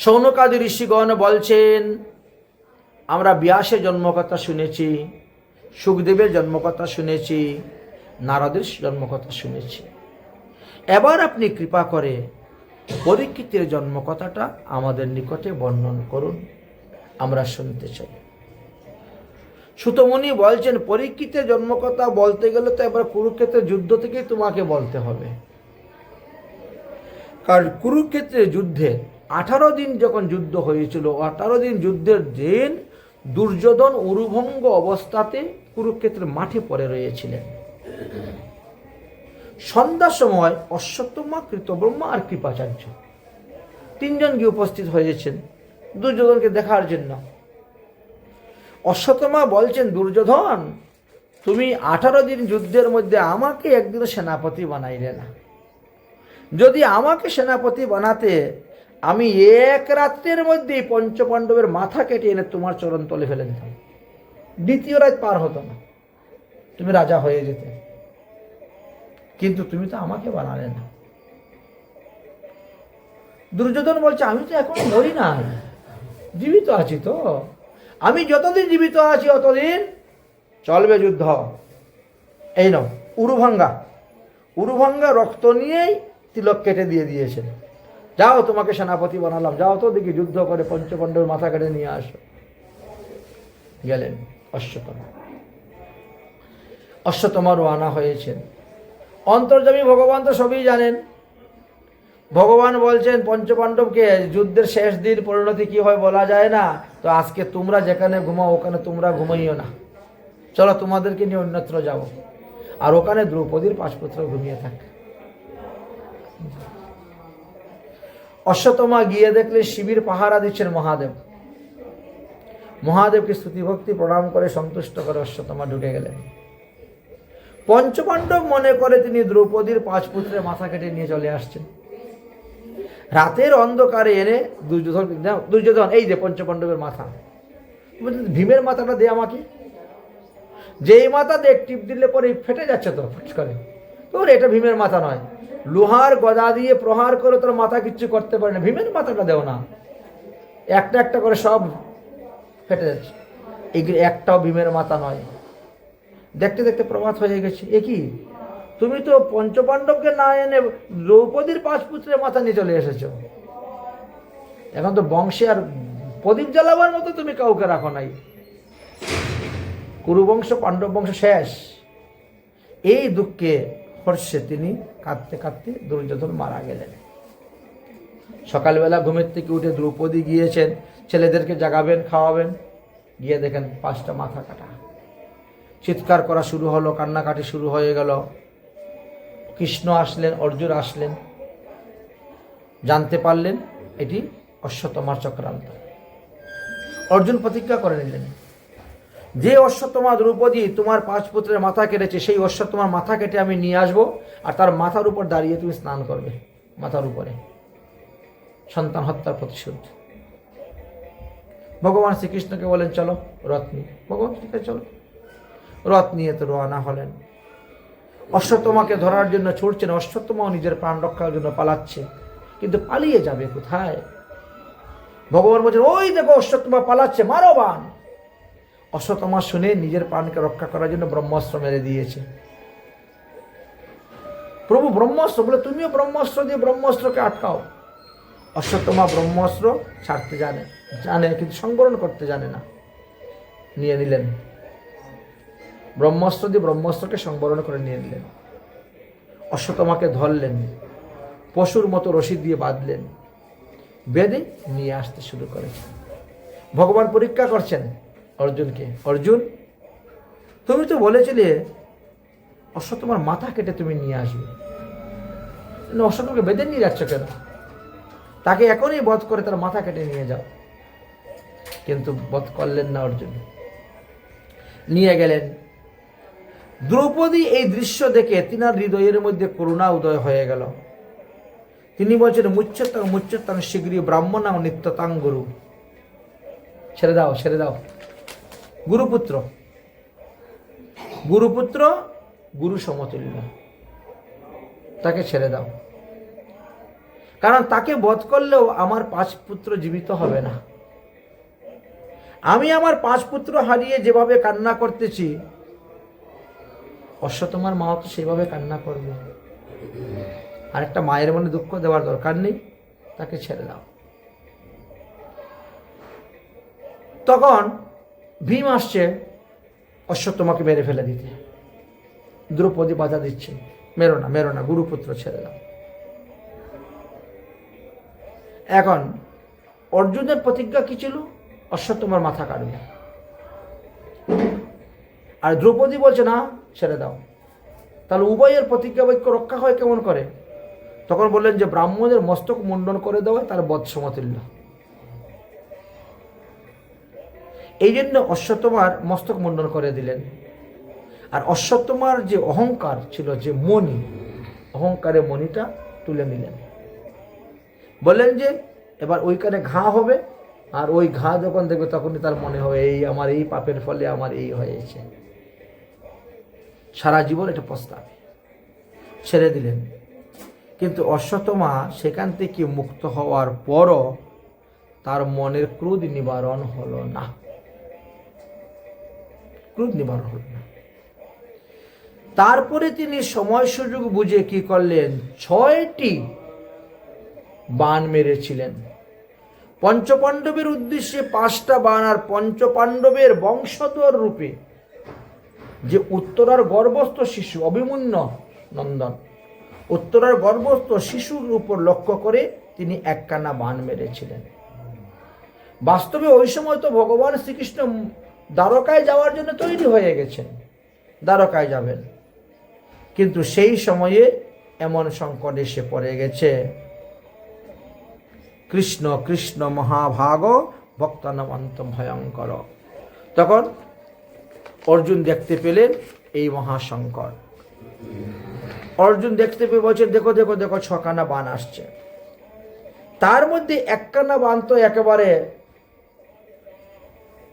শৌনকাদি ঋষিগণ বলছেন, আমরা ব্যাসের জন্মকথা শুনেছি, সুখদেবের জন্মকথা শুনেছি, নারদের জন্মকথা শুনেছি। এবার আপনি কৃপা করে পরীক্ষিতের জন্মকথাটা আমাদের নিকটে বর্ণন করুন, আমরা শুনতে চাই। সুতমুনি বলছেন, পরীক্ষিতের জন্মকথা বলতে গেলে তো এবার কুরুক্ষেত্রের যুদ্ধ থেকেই তোমাকে বলতে হবে। কারণ কুরুক্ষেত্রের যুদ্ধে 18 দিন যখন যুদ্ধ হয়েছিল, 18 দিন যুদ্ধের দিন দুর্যোধন উরুভঙ্গ অবস্থাতে কুরুক্ষেত্রের মাঠে পড়ে রয়েছিলেন। সন্ধ্যার সময় অশ্বত্থামা, কৃতব্রহ্মা আর কৃপাচার্য তিনজন গিয়ে উপস্থিত হয়েছেন দুর্যোধনকে দেখার জন্য। অশ্বত্থামা বলছেন, দুর্যোধন, তুমি 18 দিন যুদ্ধের মধ্যে আমাকে একদিন সেনাপতি বানাইলে না। যদি আমাকে সেনাপতি বানাতে, আমি এক রাত্রের মধ্যেই পঞ্চপাণ্ডবের মাথা কেটে এনে তোমার চরণ তলে ফেলে দিতাম, দ্বিতীয় রাত পার হতো না, তুমি রাজা হয়ে যেতে। কিন্তু তুমি তো আমাকে বানালে না। দুর্যোধন বলছে, আমি তো এখন মরি না, জীবিত আছি তো। আমি যতদিন জীবিত আছি অতদিন চলবে যুদ্ধ। এই নাও উরুভঙ্গা, উরুভঙ্গা রক্ত নিয়েই তিলক কেটে দিয়েছেন। যাও, তোমাকে সেনাপতি বানালাম, যাও তো দেখি যুদ্ধ করে পঞ্চপাণ্ডবের মাথা কেটে নিয়ে আসো। গেলেন অশ্বত্থামা। অশ্বত্থামা রওনা হয়েছেন। অন্তর্যামী ভগবান তো সবই জানেন। ভগবান বলছেন পঞ্চপাণ্ডবকে, যুদ্ধের শেষ দিন পরিণতি কি হয় বলা যায় না, তো আজকে তোমরা যেখানে ঘুমাও ওখানে তোমরা ঘুমাইও না, চলো তোমাদেরকে নিয়ে অন্যত্র যাও। আর ওখানে দ্রৌপদীর 5 পুত্র ঘুমিয়ে থাকে। অশ্বত্থামা গিয়ে দেখলে শিবির পাহারা দিচ্ছেন মহাদেব। মহাদেবকে স্তুতি ভক্তি প্রণাম করে সন্তুষ্ট করে অশ্বত্থামা ঢুকে গেলেন। পঞ্চপাণ্ডব মনে করে তিনি দ্রৌপদীর 5 পুত্রের মাথা কেটে নিয়ে চলে আসছেন। রাতের অন্ধকারে এনে দুর্যোধন, এই যে পঞ্চপাণ্ডবের মাথা, ভীমের মাথাটা দে আমাকে। যেই মাথা দেখ টিপ দিলে পরে ফেটে যাচ্ছে তো ফট করে, তোর এটা ভীমের মাথা নয়, লোহার গদা দিয়ে প্রহার করে তোর মাথা কিচ্ছু করতে পারে না, ভীমের মাথাটা দেও না। একটা একটা করে সব ফেটে যাচ্ছে, এগুলো একটাও ভীমের মাথা নয়। দেখতে দেখতে প্রভাত হয়ে গেছে। এ কি, তুমি তো পঞ্চপাণ্ডবকে না এনে দ্রৌপদীর 5 পুত্রের মাথা নিয়ে চলে এসেছ। এখন তো বংশে আর প্রদীপ জ্বালাবার মতো তুমি কাউকে রাখো নাই। কুরুবংশ পাণ্ডব বংশ শেষ। এই দুঃখে হর্ষে তিনি কাঁদতে কাঁদতে দুর্যোধন মারা গেলেন। সকালবেলা ঘুমের থেকে উঠে দ্রৌপদী গিয়েছেন, ছেলেদেরকে জাগাবেন, খাওয়াবেন, গিয়ে দেখেন 5টা মাথা কাটা। চিৎকার করা শুরু হলো, কান্নাকাটি শুরু হয়ে গেল। কৃষ্ণ আসলেন, অর্জুন আসলেন, জানতে পারলেন এটি অশ্বত্থামার চক্রান্ত। অর্জুন প্রতিজ্ঞা করে নিলেন, যে অশ্বত্থামা দ্রৌপদী তোমার 5 পুত্রের মাথা কেটেছে, সেই অশ্বত্থামার মাথা কেটে আমি নিয়ে আসবো, আর তার মাথার উপর দাঁড়িয়ে তুমি স্নান করবে, মাথার উপরে, সন্তান হত্যার প্রতিশোধ। ভগবান শ্রীকৃষ্ণকে বলেন, চলো রথ নিয়ে। ভগবান ঠিক আছে চলো। রথ নিয়ে তো রওনা হলেন। অশ্বত্থামাকে ধরার জন্য ছুটছেন। অশ্বত্থামাও নিজের প্রাণ রক্ষার জন্য পালাচ্ছে, কিন্তু পালিয়ে যাবে কোথায়? ভগবান বলছেন, ওই দেখো অশ্বত্থামা পালাচ্ছে, মারো বাণ। অশ্বত্থামা শুনে নিজের প্রাণকে রক্ষা করার জন্য ব্রহ্মাস্ত্র মেরে দিয়েছে। প্রভু ব্রহ্মাস্ত্র বলে, তুমিও ব্রহ্মাস্ত্র দিয়ে ব্রহ্মাস্ত্রকে আটকাও। অশ্বত্থামা ব্রহ্মাস্ত্র ছাড়তে জানে কিন্তু সংবরণ করতে জানে না। নিয়ে নিলেন ব্রহ্মাস্ত্র দিয়ে, ব্রহ্মাস্ত্রকে সংবরণ করে নিয়ে নিলেন। অশ্বত্থামাকে ধরলেন, পশুর মতো রশি দিয়ে বাঁধলেন, বেঁধে নিয়ে আসতে শুরু করেছেন। ভগবান পরীক্ষা করছেন অর্জুনকে, অর্জুন তুমি তো বলেছিলে অশ্বত্থামার মাথা কেটে তুমি নিয়ে আসবে, অশ্বত্থামাকে বেঁধে নিয়ে যাচ্ছ কেন? তাকে এখনই বধ করে তার মাথা কেটে নিয়ে যাও। কিন্তু বধ করলেন না অর্জুন, নিয়ে গেলেন। দ্রৌপদী এই দৃশ্য দেখে তিনার হৃদয়ের মধ্যে করুণা উদয় হয়ে গেল। তিনি বলছেন, মুচ্যতাং শীঘ্রই ব্রাহ্মণাং নিত্যতাং গুরু। ছেড়ে দাও, ছেড়ে দাও। গুরুপুত্র, গুরুপুত্র গুরু সমতুল্য, তাকে ছেড়ে দাও। কারণ তাকে বধ করলেও আমার 5 পুত্র জীবিত হবে না। আমি আমার 5 পুত্র হারিয়ে যেভাবে কান্না করতেছি, অশ্বত্থামার মাও তো সেইভাবে কান্না করবে। আর একটা মায়ের মনে দুঃখ দেওয়ার দরকার নেই, তাকে ছেড়ে দাও। তখন ভীম আসছে অশ্বত্থামাকে মেরে ফেলে দিতে। দ্রৌপদী বাধা দিচ্ছে, মেরো না, মেরো না, গুরুপুত্র ছেড়ে দাও। এখন অর্জুনের প্রতিজ্ঞা কি ছিল? অশ্বত্থামার মাথা কাটবে। আর দ্রৌপদী বলছে না, ছেড়ে দাও। তাহলে উভয়ের প্রতিজ্ঞা বাক্য রক্ষা হয় কেমন করে? তখন বললেন যে ব্রাহ্মণের মস্তক মুন্ডন করে দেওয়া তার বধ সমতুল্য। এই জন্য অশ্বত্থামার মস্তক মুন্ডন করে দিলেন। আর অশ্বত্থামার যে অহংকার ছিল, যে মণি, অহংকারের মণিটা তুলে নিলেন। বললেন যে এবার ওইখানে ঘা হবে, আর ওই ঘা যখন দেখবে তখনই তার মনে হবে এই আমার এই পাপের ফলে আমার এই হয়েছে। সারা জীবন এটা পস্তাবে। ছেড়ে দিলেন। কিন্তু অশ্বত্থামা সেখান থেকে মুক্ত হওয়ার পরও তার মনের ক্রোধ নিবারণ হলো না। ক্রোধ নিবারণ হলো না। তারপরে তিনি সময় সুযোগ বুঝে কি করলেন? 6টি বাণ মেরেছিলেন। পঞ্চপাণ্ডবের উদ্দেশ্যে 5টা বাণ, আর পঞ্চপাণ্ডবের বংশধর রূপে যে উত্তরার গর্ভস্থ শিশু অভিমন্যু নন্দন, উত্তরার গর্ভস্থ শিশুর উপর লক্ষ্য করে তিনি 1 বাণ মেরেছিলেন। বাস্তবে ওই সময় তো ভগবান শ্রীকৃষ্ণ দ্বারকায় যাওয়ার জন্য তৈরি হয়ে গেছেন, দ্বারকায় যাবেন। কিন্তু সেই সময়ে এমন সংকট এসে পড়ে গেছে, কৃষ্ণ কৃষ্ণ মহাভাগ ভক্তানবন্ত ভয়ঙ্কর। তখন অর্জুন দেখতে পেলেন এই মহাসংকট। অর্জুন দেখতে পেয়ে বলছেন দেখো দেখো দেখো 6খানা বাণ আসছে। তার মধ্যে 1খানা বাণ তো একেবারে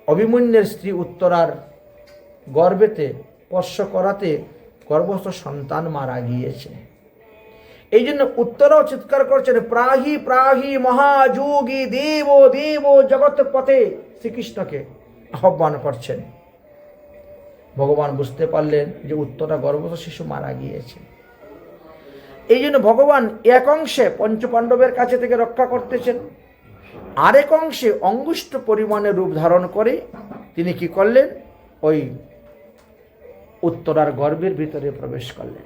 অভিমন্যুর স্ত্রী উত্তরার গর্ভেতে স্পর্শ করাতে গর্ভস্থ সন্তান মারা গিয়েছে। এই জন্য উত্তরাও চিৎকার করছেন প্রাহি প্রাহি মহাযোগী দেব দেব জগৎ পথে, শ্রীকৃষ্ণকে আহ্বান করছেন। ভগবান বুঝতে পারলেন যে উত্তরা গর্ভস্থ শিশু মারা গিয়েছে। এই জন্য ভগবান এক অংশে পঞ্চপাণ্ডবের কাছে থেকে রক্ষা করতেছেন, আরেক অংশে অঙ্গুষ্ঠ পরিমাণে রূপ ধারণ করে তিনি কি করলেন? ওই উত্তরার গর্ভের ভিতরে প্রবেশ করলেন।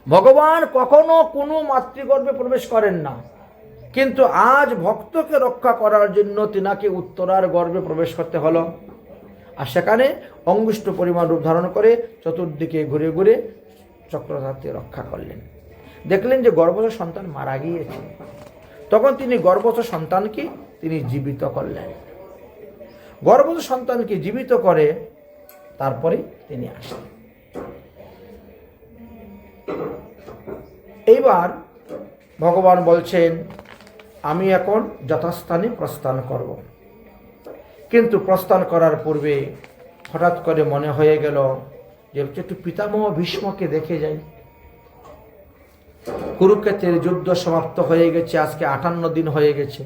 ভগবান কখনো কোনো মাতৃগর্ভে প্রবেশ করেন না, কিন্তু আজ ভক্তকে রক্ষা করার জন্য তিনাকে উত্তরার গর্ভে প্রবেশ করতে হলো। আর সেখানে অঙ্গুষ্ঠ পরিমাণ রূপ ধারণ করে চতুর্দিকে ঘুরে ঘুরে চক্রধারকে রক্ষা করলেন। দেখলেন যে গর্ভস্থ সন্তান মারা গিয়েছে, তখন তিনি গর্ভস্থ সন্তানকে তিনি জীবিত করলেন। গর্ভস্থ সন্তানকে জীবিত করে তারপরে তিনি আসলেন। এইবার ভগবান বলছেন আমি এখন যথাস্থানে প্রস্থান করব। কিন্তু প্রস্থান করার পূর্বে হঠাৎ করে মনে হয়ে গেল যে একটু পিতামহ ভীষ্মকে দেখে যাই। কুরুক্ষেত্রের যুদ্ধ সমাপ্ত হয়ে গেছে, আজকে 58 দিন হয়ে গেছে।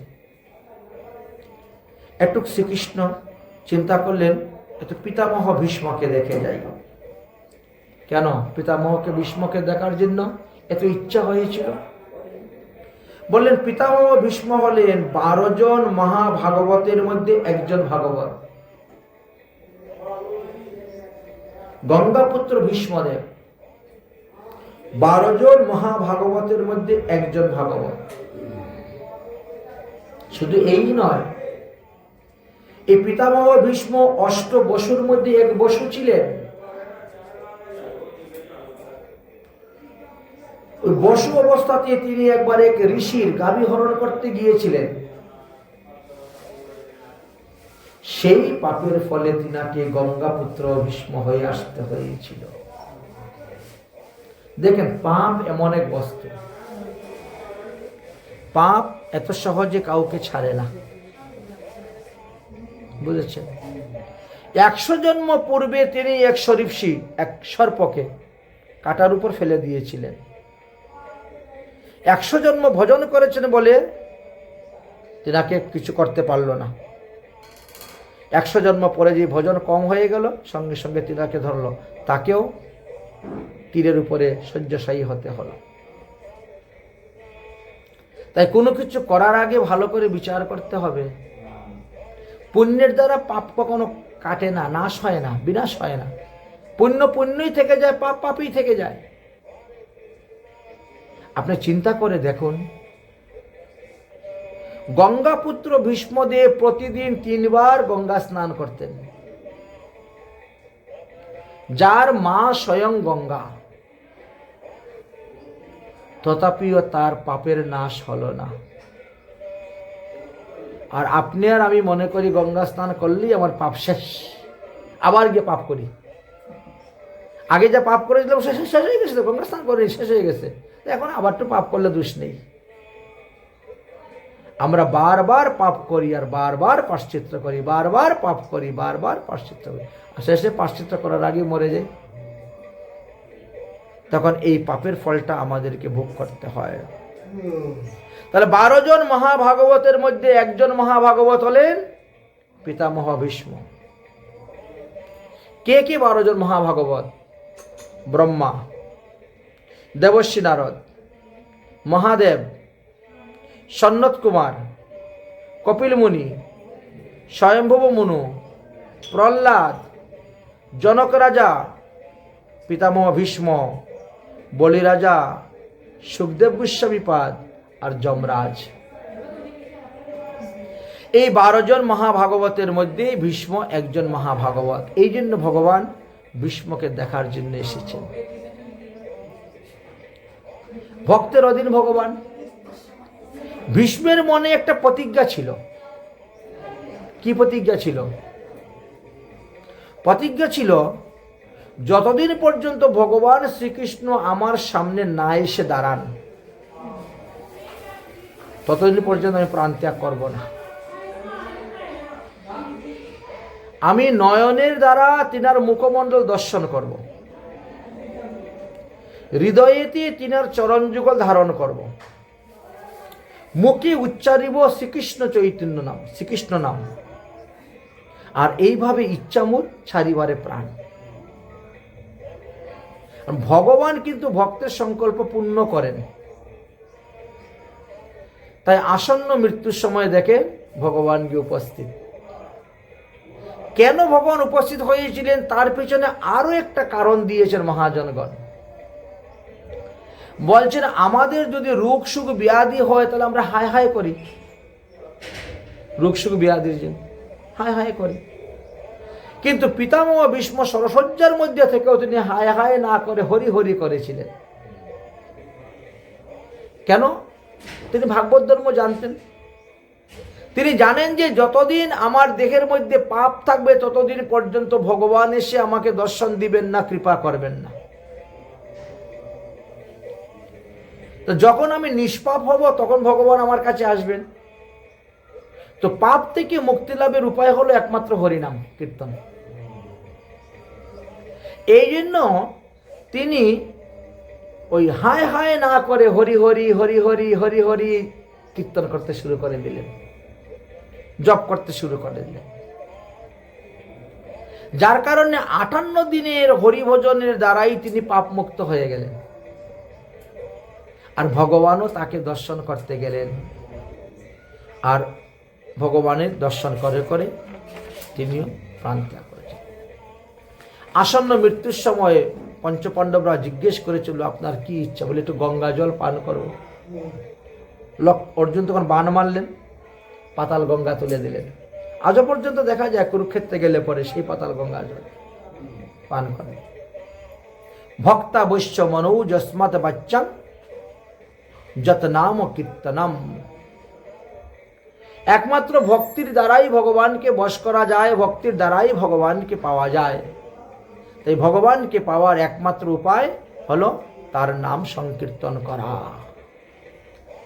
একটু শ্রীকৃষ্ণ চিন্তা করলেন একটু পিতামহ ভীষ্মকে দেখে যাই। কেন পিতামহকে ভীষ্মকে দেখার জন্য এত ইচ্ছা হয়েছিল? বললেন পিতামহ ভীষ্ম হলেন 12 জন মহাভাগবতের মধ্যে একজন ভাগবত। গঙ্গাপুত্র ভীষ্মদেব 12 জন মহাভাগবতের মধ্যে একজন ভাগবত। শুধু এই নয়, এই পিতামহ ভীষ্ম 8 বসুর মধ্যে এক বসু ছিলেন। ওই বসু অবস্থাতে তিনি একবার এক ঋষির গাভী হরণ করতে গিয়েছিলেন। সেই পাপের ফলে তিনাকে গঙ্গাপুত্র ভীষ্ম হয়ে আসতে হয়েছিল। দেখেন পাপ এমন এক বস্তু, পাপ এত সহজে কাউকে ছাড়ে না, বুঝেছেন? 100 জন্ম পূর্বে তিনি এক সর্পকে কাঁটার উপর ফেলে দিয়েছিলেন। 100 জন্ম ভজন করেছেন বলে তিনাকে কিছু করতে পারল না। 100 জন্ম পরে যে ভজন কম হয়ে গেল, সঙ্গে সঙ্গে তিনাকে ধরল, তাকেও তীরের উপরে শয্যাশায়ী হতে হলো। তাই কোনো কিছু করার আগে ভালো করে বিচার করতে হবে। পুণ্যের দ্বারা পাপ কখনো কাটে না, নাশ হয় না, বিনাশ হয় না। পুণ্য পুণ্যই থেকে যায়, পাপ পাপই থেকে যায়। আপনি চিন্তা করে দেখুন, গঙ্গাপুত্র ভীষ্মদেব প্রতিদিন 3 বার গঙ্গা স্নান করতেন, যার মা স্বয়ং গঙ্গা, তথাপিও তার পাপের নাশ হলো না। আর আপনি আর আমি মনে করি গঙ্গা স্নান করলেই আমার পাপ শেষ, আবার গিয়ে পাপ করি। আগে যা পাপ করেছিলাম শেষ হয়ে গেছে, তো গঙ্গা স্নান করে শেষ হয়ে গেছে, এখন আবার তো পাপ করলে দোষ নেই। আমরা বারবার পাপ করি আর বারবার পাশ্চিত্য করি, বারবার পাপ করি, বারবার পাশ্চিত্য করি, আর শেষে পাশ্চিত্য করার আগে মরে যাই। তখন এই পাপের ফলটা আমাদেরকে ভোগ করতে হয়। তাহলে 12 জন মহাভাগবতের মধ্যে একজন মহাভাগবত হলেন পিতামহ ভীষ্ম। কে কে 12 জন মহাভাগবত? ব্রহ্মা, দেবর্ষি নারদ, মহাদেব, সন্নত কুমার, কপিল মুনি, স্বয়ম্ভব মুনু, প্রহ্লাদ, জনক রাজা, পিতামহ ভীষ্ম, বলি রাজা, সুখদেব গোস্বামীপাদ আর যমরাজ। এই 12 জন মহাভাগবতের মধ্যে ভীষ্ম একজন মহাভাগবত। এই জন্য ভগবান ভীষ্মকে দেখার জন্য এসেছেন। ভক্তের অধীন ভগবান। ভীষ্মের মনে একটা প্রতিজ্ঞা ছিল। কি প্রতিজ্ঞা ছিল? প্রতিজ্ঞা ছিল, যতদিন পর্যন্ত ভগবান শ্রীকৃষ্ণ আমার সামনে না এসে দাঁড়ান, ততদিন পর্যন্ত আমি প্রাণ ত্যাগ করব না। আমি নয়নের দ্বারা তিনার মুখমণ্ডল দর্শন করব, হৃদয়েতে তিনার চরণ যুগল ধারণ করব, মুখে উচ্চারিব শ্রীকৃষ্ণ চৈতন্য নাম, শ্রীকৃষ্ণ নাম, আর এইভাবে ইচ্ছামূল ছাড়িবারে প্রাণ। ভগবান কিন্তু ভক্তের সংকল্প পূর্ণ করেন। তাই আসন্ন মৃত্যুর সময় দেখে ভগবান গিয়ে উপস্থিত। কেন ভগবান উপস্থিত হয়েছিলেন তার পিছনে আরো একটা কারণ দিয়েছেন মহাজনগণ। বলছেন, আমাদের যদি রোগ সুখ ব্যাধি হয় তাহলে আমরা হায় হায় করি, রোগ সুখ ব্যাধির জন্য হায় হায় করি। কিন্তু পিতামহ ভীষ্ম সরসজ্জার মধ্যে থেকেও তিনি হায় হায় না করে হরি হরি করেছিলেন। কেন? তিনি ভাগবত ধর্ম জানতেন। তিনি জানেন যে যতদিন আমার দেহের মধ্যে পাপ থাকবে ততদিন পর্যন্ত ভগবান এসে আমাকে দর্শন দিবেন না, কৃপা করবেন না। তো যখন আমি নিষ্পাপ হব তখন ভগবান আমার কাছে আসবেন। তো পাপ থেকে মুক্তি লাভের উপায় হলো একমাত্র হরিনাম কীর্তন। এই জন্য তিনি ওই হায় হায় না করে হরি হরি হরি হরি হরি হরি কীর্তন করতে শুরু করে দিলেন, জপ করতে শুরু করে দিলেন। যার কারণে 58 দিনের হরিভজনের দ্বারাই তিনি পাপ মুক্ত হয়ে গেলেন। আর ভগবানও তাকে দর্শন করতে গেলেন। আর ভগবানের দর্শন করে করে তিনিও প্রাণ ত্যাগ করেছেন। আসন্ন মৃত্যুর সময়ে পঞ্চপাণ্ডবরা জিজ্ঞেস করেছিল, আপনার কি ইচ্ছা? বলে, একটু গঙ্গা জল পান করো। অর্জুন তখন বাণ মারলেন, পাতাল গঙ্গা তুলে দিলেন। আজও পর্যন্ত দেখা যায় কুরুক্ষেত্রে গেলে পরে সেই পাতাল গঙ্গা জল পান করে। ভক্তা বৈশ্য মনৌ যস্মাৎ বাচ্চাং যত নাম কীর্তনম। একমাত্র ভক্তির দ্বারাই ভগবানকে বশ করা যায়, ভক্তির দ্বারাই ভগবানকে পাওয়া যায়। তাই ভগবানকে পাওয়ার একমাত্র উপায় হলো তার নাম সংকীর্তন করা,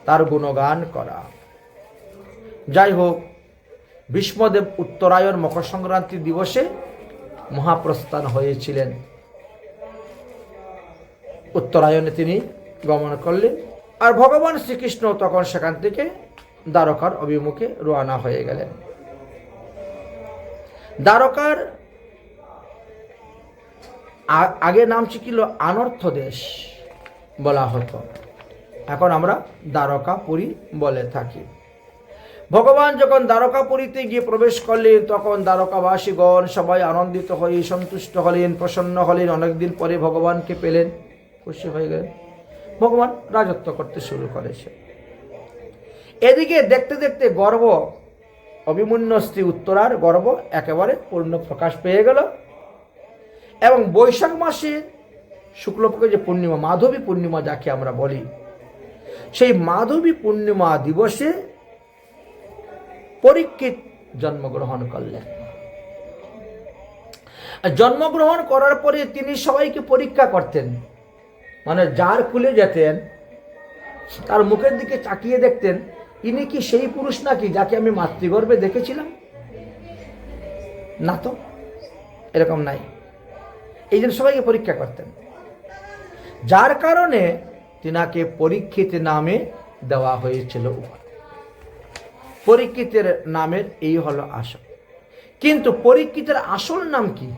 তার গুণগান করা। যাই হোক, ভীষ্মদেব উত্তরায়ণ মকর সংক্রান্তি দিবসে মহাপ্রস্থান হয়েছিলেন। উত্তরায়ণে তিনি গমন করলেন। আর ভগবান শ্রীকৃষ্ণ তখন সেখান থেকে দ্বারকার অভিমুখে রওনা হয়ে গেলেন। দ্বারকার আগে নাম ছিল আনর্থ দেশ বলা হতো, এখন আমরা দ্বারকাপুরী বলে থাকি। ভগবান যখন দ্বারকাপুরীতে গিয়ে প্রবেশ করলেন তখন দ্বারকাবাসীগণ সবাই আনন্দিত হয়ে সন্তুষ্ট হলেন, প্রসন্ন হলেন। অনেকদিন পরে ভগবানকে পেলেন, খুশি হয়ে গেলেন। ভগবান রাজত্ব করতে শুরু করেছে। এদিকে দেখতে দেখতে গর্ব, অভিমন্যু স্ত্রী উত্তরার গর্ব একেবারে পূর্ণ প্রকাশ পেয়ে গেল এবং বৈশাখ মাসে শুক্লপক্ষে যে পূর্ণিমা, মাধবী পূর্ণিমা যাকে আমরা বলি, সেই মাধবী পূর্ণিমা দিবসে পরীক্ষিত জন্মগ্রহণ করলেন। জন্মগ্রহণ করার পরে তিনি সবাইকে পরীক্ষা করতেন, মানে যার কুলে যেতেন তার মুখের দিকে তাকিয়ে দেখতেন ইনি কি সেই পুরুষ নাকি যাকে আমি মাতৃগর্ভে দেখেছিলাম, না তো এরকম নাই। এই জন্য সবাইকে পরীক্ষা করতেন, যার কারণে তিনাকে পরীক্ষিত নামে দেওয়া হয়েছিল। পরীক্ষিতের নামের এই হলো আসল। কিন্তু পরীক্ষিতের আসল নাম কি?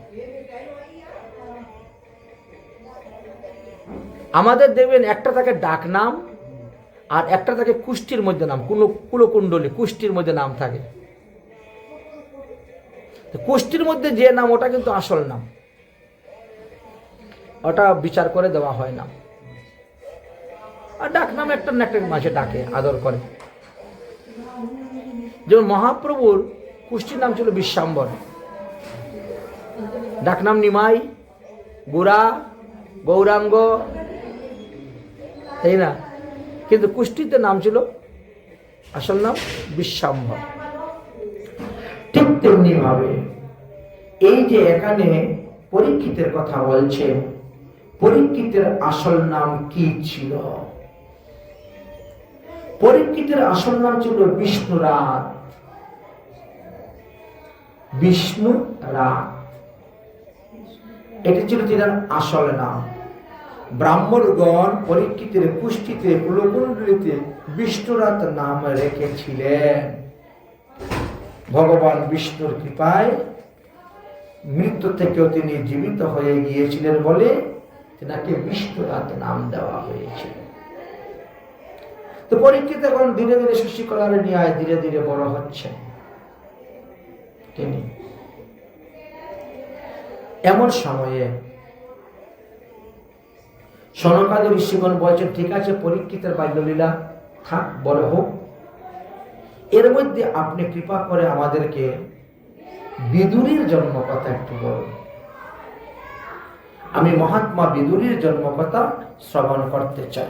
আমাদের দেখবেন একটা থাকে ডাক নাম আর একটা থাকে কুষ্টির মধ্যে নাম, কুলকুণ্ডলী কুষ্টির মধ্যে নাম থাকে। কুষ্টির মধ্যে যে নাম ওটা কিন্তু আসল নাম, ওটা বিচার করে দেওয়া হয় না। আর ডাক নাম একটা না একটা মাঝে ডাকে, আদর করে। যেমন মহাপ্রভুর কুষ্টির নাম ছিল বিশ্বাম্বর, ডাক নাম নিমাই, গোরা, গৌরাঙ্গ, তাই না? কিন্তু কুষ্টিতে নাম ছিল, আসল নাম বিশ্বাম্বর। ঠিক তেমনি ভাবে এই যে এখানে পরীক্ষিতের কথা বলছে, পরীক্ষিতের আসল নাম কি ছিল? পরীক্ষিতের আসল নাম ছিল বিষ্ণুরাত। বিষ্ণুরাত এটি ছিল তার আসল নাম। ব্রাহ্মণগণ পরীক্ষিতের কুষ্টিতে কুলকুণ্ডলীতে বিষ্ণুরাত নাম রেখেছিলেন। ভগবান বিষ্ণুর কৃপায় মৃত্যু থেকেও তিনি জীবিত হয়ে গিয়েছিলেন বলে তেনাকে বিষ্ণুরাত নাম দেওয়া হয়েছিল। তো পরীক্ষিত এখন ধীরে ধীরে শশীকলার ন্যায় ধীরে ধীরে বড় হচ্ছে। তিনি এমন সময়ে সনকাদি ঋষিগণ বলছেন, ঠিক আছে পরীক্ষিতের বাল্যলীলা থাক, বড় হোক, এর মধ্যে আপনি কৃপা করে আমাদেরকে বিদুরীর জন্মকথা একটু বলুন। আমি মহাত্মা বিদুরীর জন্মকথা শ্রবণ করতে চাই।